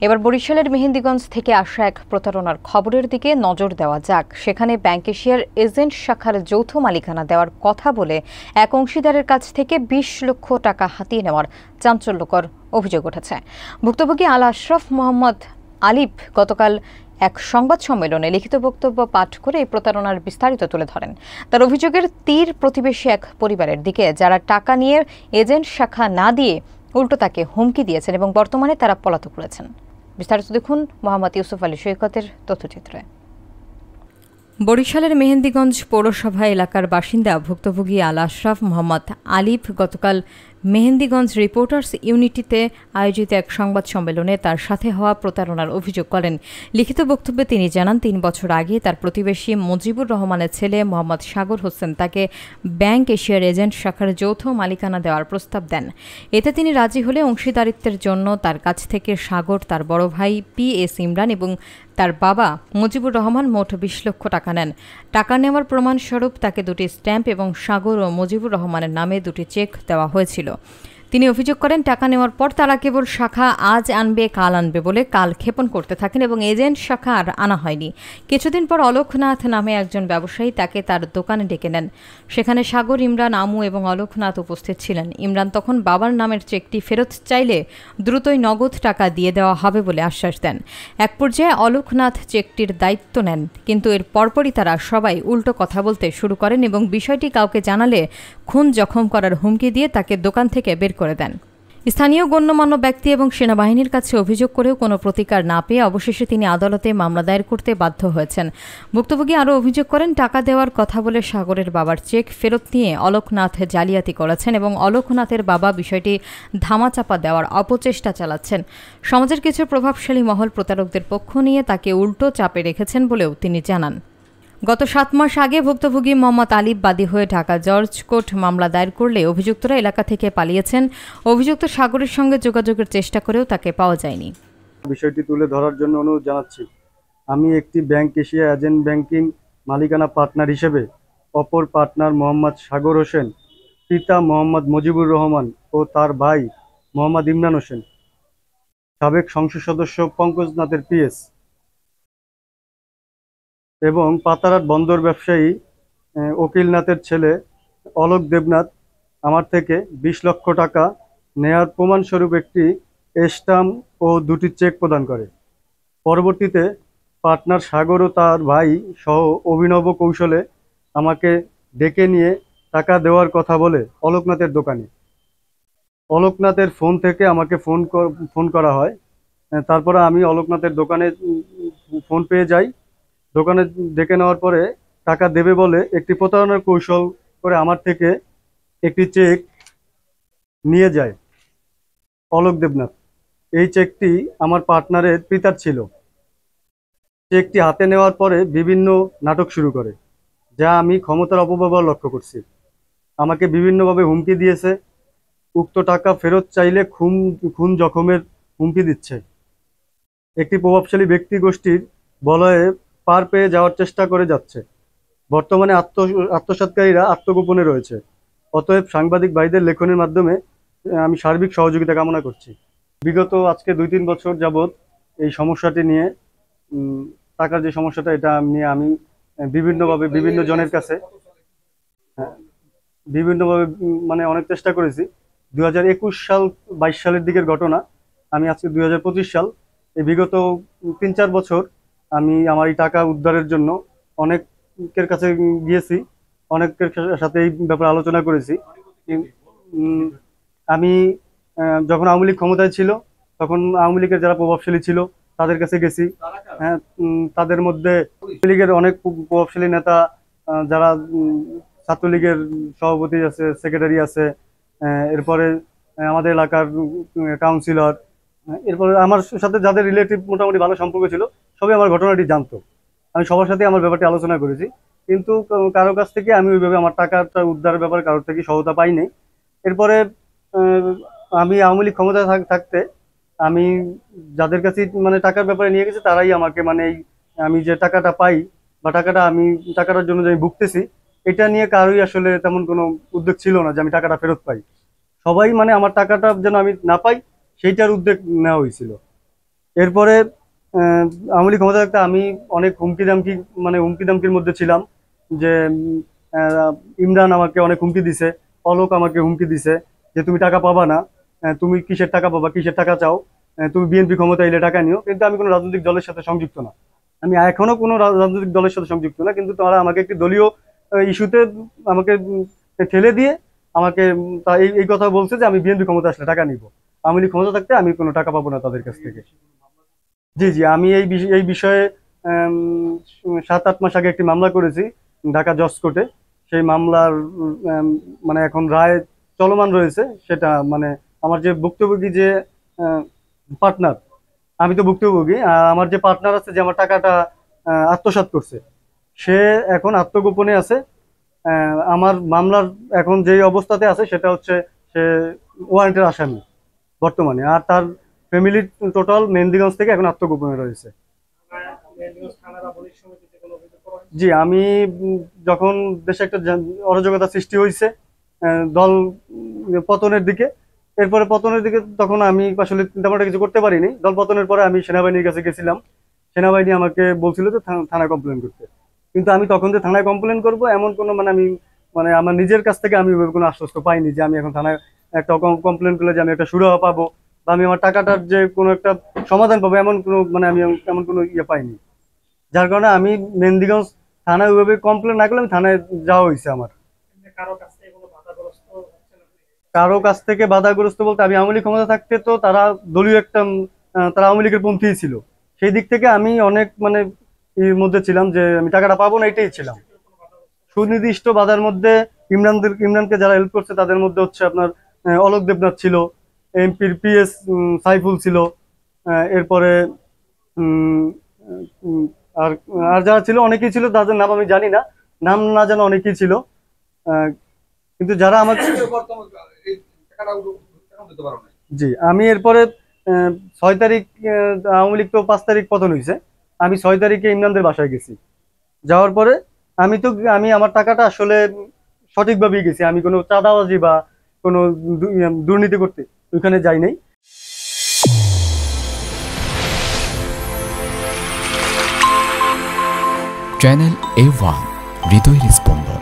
এবার বরিশালের মেহেন্দিগঞ্জ থেকে আসা এক প্রতারণার খবরের দিকে নজর দেওয়া যাক। সেখানে ব্যাংক এশিয়ার এজেন্ট শাখার যৌথ মালিকানা দেওয়ার কথা বলে এক অংশীদারের কাছ থেকে ২০ লক্ষ টাকা হাতিয়ে নেওয়ার চাঞ্চল্যকর অভিযোগ উঠেছে। ভুক্তভোগী আল আশরাফ মোহাম্মদ আলিফ গতকাল এক সংবাদ সম্মেলনে লিখিত বক্তব্য পাঠ করে এই প্রতারণার বিস্তারিত তুলে ধরেন। তার অভিযোগের তীর প্রতিবেশী এক পরিবারের দিকে, যারা টাকা নিয়ে এজেন্ট শাখা না দিয়ে উল্টো তাকে হুমকি দিয়েছেন এবং বর্তমানে তারা পলাতক রয়েছেন। বিস্তারিত দেখুন মোহাম্মদ ইউসুফ আলী সৈকতের তথ্যচিত্রে। বরিশালের মেহেন্দিগঞ্জ পৌরসভা এলাকার বাসিন্দা ভুক্তভোগী আল আশরাফ মোহাম্মদ আলিফ গতকাল মেহেন্দিগঞ্জ রিপোর্টার্স ইউনিটিতে আয়োজিত এক সংবাদ সম্মেলনে তার সাথে হওয়া প্রতারণার অভিযোগ করেন। লিখিত বক্তব্যে তিনি জানান, ৩ বছর আগে তার প্রতিবেশী মুজিবুর রহমানের ছেলে মোহাম্মদ সাগর হোসেন তাকে ব্যাংক এশিয়ার এজেন্ট শাখার যৌথ মালিকানা দেওয়ার প্রস্তাব দেন। এতে তিনি রাজি হলে অংশীদারিত্বের জন্য তার কাছ থেকে সাগর, তার বড় ভাই PS ইমরান এবং তার বাবা মুজিবুর রহমান মোট ২০ লক্ষ টাকা নেন। টাকা নেওয়ার প্রমাণস্বরূপ তাকে ২টি স্ট্যাম্প এবং সাগর ও মুজিবুর রহমানের নামে 2টি চেক দেওয়া হয়েছিল। তিনি অভিযোগ করেন, টাকা নেওয়ার পর তারা কেবল শাখা আজ আনবে কাল আনবে বলে কাল ক্ষেপণ করতে থাকেন এবং এজেন্ট শাখা আর আনা হয়নি। কিছুদিন পর অলোকনাথ নামে একজন ব্যবসায়ী তাকে তার দোকানে ডেকে নেন। সেখানে সাগর, ইমরান, আমু এবং অলোকনাথ উপস্থিত ছিলেন। ইমরান তখন বাবার নামের চেকটি ফেরত চাইলে দ্রুতই নগদ টাকা দিয়ে দেওয়া হবে বলে আশ্বাস দেন। এক পর্যায়ে অলোকনাথ চেকটির দায়িত্ব নেন, কিন্তু এর পরপরই তারা সবাই উল্টো কথা বলতে শুরু করেন এবং বিষয়টি কাউকে জানালে খুন জখম করার হুমকি দিয়ে তাকে দোকান থেকে বের করে দেন। স্থানীয় গণ্যমান্য ব্যক্তি এবং সেনাবাহিনীর কাছে অভিযোগ করেও কোনো প্রতিকার না পেয়ে অবশেষে তিনি আদালতে মামলা দায়ের করতে বাধ্য হয়েছেন। ভুক্তভোগী আরও অভিযোগ করেন, টাকা দেওয়ার কথা বলে সাগরের বাবার চেক ফেরত নিয়ে অলোকনাথ জালিয়াতি করেছেন এবং অলোকনাথের বাবা বিষয়টি ধামাচাপা দেওয়ার অপচেষ্টা চালাচ্ছেন। সমাজের কিছু প্রভাবশালী মহল প্রতারকদের পক্ষ নিয়ে তাকে উল্টো চাপে রেখেছেন বলেও তিনি জানান। গত 7 মাস আগে ভুক্তভোগী মোহাম্মদ আলিফ বাদী হয়ে ঢাকা জর্জ কোর্ট মামলা দায়ের করলে অভিযুক্তরা এলাকা থেকে পালিয়েছেন। অভিযুক্ত সাগরের সঙ্গে যোগাযোগের চেষ্টা করেও তাকে পাওয়া যায়নি। বিষয়টি তুলে ধরার জন্য অনুরোধ জানাচ্ছি। আমি একটি ব্যাংক এশিয়া এজেন্ট ব্যাংকিং মালিকানা পার্টনার হিসেবে অপর পার্টনার মোহাম্মদ সাগর হোসেন, পিতা মোহাম্মদ মুজিবুর রহমান ও তার ভাই মোহাম্মদ ইমরান হোসেন, সাবেক সংসদ সদস্য পঙ্কজ নাথের PS এবং পাতারহাট বন্দর ব্যবসায়ী ওকিল নাথের ছেলে অলোক দেবনাথ আমার থেকে ২০ লক্ষ টাকা নেয়ার প্রমাণস্বরূপ একটি স্ট্যাম্প ও 2টি চেক প্রদান করে। পরবর্তীতে পার্টনার সাগর ও তার ভাই সহ অভিনব কৌশলে আমাকে ডেকে নিয়ে টাকা দেওয়ার কথা বলে অলোকনাথের দোকানে, অলোকনাথের ফোন থেকে আমাকে ফোন করা হয়। তারপরে আমি অলোকনাথের দোকানে ফোন পেয়ে যাই। দোকানে ডেকে নেওয়ার পরে টাকা দেবে বলে একটি প্রতারণার কৌশল করে আমার থেকে একটি চেক নিয়ে যায় অলোক দেবনাথ। এই চেকটি আমার পার্টনারের পিতার ছিল। চেকটি হাতে নেওয়ার পরে বিভিন্ন নাটক শুরু করে, যা আমি ক্ষমতার অপব্যবহার লক্ষ্য করছি। আমাকে বিভিন্নভাবে হুমকি দিয়েছে। উক্ত টাকা ফেরত চাইলে খুন জখমের হুমকি দিচ্ছে। একটি প্রভাবশালী ব্যক্তি গোষ্ঠীর বলয়ে পার পেয়ে যাওয়ার চেষ্টা করে যাচ্ছে। বর্তমানে আত্মসাৎকারীরা আত্মগোপনে রয়েছে। অতএব সাংবাদিক ভাইদের লেখনের মাধ্যমে আমি সার্বিক সহযোগিতা কামনা করছি। বিগত আজকে 2-3 বছর যাবৎ এই সমস্যাটি নিয়ে, টাকার যে সমস্যাটা, এটা নিয়ে আমি বিভিন্নভাবে বিভিন্ন জনের কাছে মানে অনেক চেষ্টা করেছি। 2021 সাল 22 সালের দিকের ঘটনা। আমি আজকে 2025 সাল, এই বিগত 3-4 বছর আমি আমার এই টাকা উদ্ধারের জন্য অনেকের কাছে গিয়েছি, অনেকের সাথে এই ব্যাপারে আলোচনা করেছি। আমি যখন আওয়ামী লীগ ক্ষমতায় ছিল, তখন আওয়ামী লীগের যারা প্রভাবশালী ছিল তাদের কাছে গেছি। তাদের মধ্যে লীগের অনেক প্রভাবশালী নেতা, যারা ছাত্রলীগের সভাপতি আছে, সেক্রেটারি আছে, এরপরে আমাদের এলাকার কাউন্সিলর, এরপরে আমার সাথে যাদের রিলেটিভ মোটামুটি ভালো সম্পর্ক ছিল, সবাই আমার ঘটনাটি জানতো। আমি সবার সাথে আমার ব্যাপারটি আলোচনা করেছি, কিন্তু কারো কাছ থেকে আমি ওইভাবে আমার টাকাটা উদ্ধারের ব্যাপারে কারোর থেকে সহায়তা পাইনি। এরপরে আমি আওয়ামী লীগ ক্ষমতায় থাকতে আমি যাদের কাছে মানে টাকার ব্যাপারে নিয়ে গেছি, তারাই আমাকে মানে আমি যে টাকাটা পাই বা টাকাটার জন্য যে আমি ভুগতেছি, এটা নিয়ে কারোই আসলে তেমন কোনো উদ্যোগ ছিল না যে আমি টাকাটা ফেরত পাই। সবাই মানে আমার টাকাটা যেন আমি না পাই সেইটার উদ্যোগ নেওয়া হয়েছিল। এরপরে আওয়ামী লীগ ক্ষমতা থাকতে আমি অনেক হুমকি দামকির মধ্যে ছিলাম, যে ইমরান আমাকে অনেক হুমকি দিছে, অলোক আমাকে হুমকি দিছে যে তুমি টাকা পাবা না, তুমি কিসের টাকা পাবা, কিসের টাকা চাও, তুমি বিএনপি ক্ষমতা এলে টাকা নিও। কিন্তু আমি কোনো রাজনৈতিক দলের সাথে সংযুক্ত না, আমি এখনো কোনো রাজনৈতিক দলের সাথে সংযুক্ত না, কিন্তু তারা আমাকে একটি দলীয় ইস্যুতে আমাকে ঠেলে দিয়ে আমাকে এই কথা বলছে যে আমি বিএনপি ক্ষমতা আসলে টাকা নিব, আওয়ামী লীগ ক্ষমতা থাকতে আমি কোনো টাকা পাবো না তাদের কাছ থেকে। জি জি, আমি এই বিষয়ে 7-8 মাস আগে একটি মামলা করেছি ঢাকা জজ কোর্টে। সেই মামলার মানে এখন রায় চলমান রয়েছে। সেটা মানে আমার যে ভুক্তভোগী যে পার্টনার, আমি তো ভুক্তভোগী, আমার যে পার্টনার আছে যে আমার টাকাটা আত্মসাৎ করছে, সে এখন আত্মগোপনে আছে। আমার মামলার এখন যে অবস্থাতে আছে সেটা হচ্ছে সে ওয়ারেন্টের আসামি বর্তমানে, আর তার ফ্যামিলি টোটাল মেহেন্দিগঞ্জ থেকে এখন আত্মগোপনে রয়েছে। জি, আমি যখন দেশে একটা অরাজকতা সৃষ্টি হয়েছে দল পতনের দিকে, এরপরে পতনের দিকে তখন আমি আসলে তেমন একটা কিছু করতে পারিনি। দল পতনের পরে আমি সেনাবাহিনীর কাছে গেছিলাম, সেনাবাহিনী আমাকে বলছিল যে থানায় কমপ্লেন করতে, কিন্তু আমি তখন যে থানায় কমপ্লেন করব এমন কোনো মানে আমার নিজের কাছ থেকে আমি ওইভাবে কোনো আশ্বস্ত পাইনি যে আমি এখন থানায় একটা কমপ্লেন করলে যে আমি একটা সুরাহা পাবো বা আমি আমার টাকাটার যে কোনো একটা সমাধান পাবো, এমন কোনো আমি এমন কোনো ইয়ে পাইনি। যার কারণে আমি মেহেন্দিগঞ্জ থানায় ওইভাবে কমপ্লেন না করলে আমি থানায় যাওয়া হয়েছে আমার। কারো কাছ থেকে বাধাগ্রস্ত বলতে আমি আওয়ামী লীগ ক্ষমতা থাকতে তো তারা দলীয় একটা তারা আওয়ামী লীগের পন্থী ছিল, সেই দিক থেকে আমি অনেক এর মধ্যে ছিলাম যে আমি টাকাটা পাবো না, এটাই ছিলাম। সুনির্দিষ্ট বাধার মধ্যে ইমরানকে যারা হেল্প করছে তাদের মধ্যে হচ্ছে আপনার অলোক দেবনাথ ছিল, এমপির পিএস সাইফুল ছিল, এরপরে উম, উম, আর আর যারা ছিল অনেকেই ছিল, তাদের নাম আমি জানি না, নাম না জানা অনেকেই ছিল। কিন্তু যারা আমার জি, আমি এরপরে 6 তারিখ আওয়ামী লীগ তো 5 তারিখ পতন হয়েছে, আমি 6 তারিখে ইমরানদের বাসায় গেছি। যাওয়ার পরে আমি আমার টাকাটা আসলে সঠিকভাবেই গেছি, আমি কোনো চাঁদাবাজি বা কোনো দুর্নীতি করতে ওইখানে যাই নাই। চ্যানেল A1 হৃদয়ের স্পন্দন।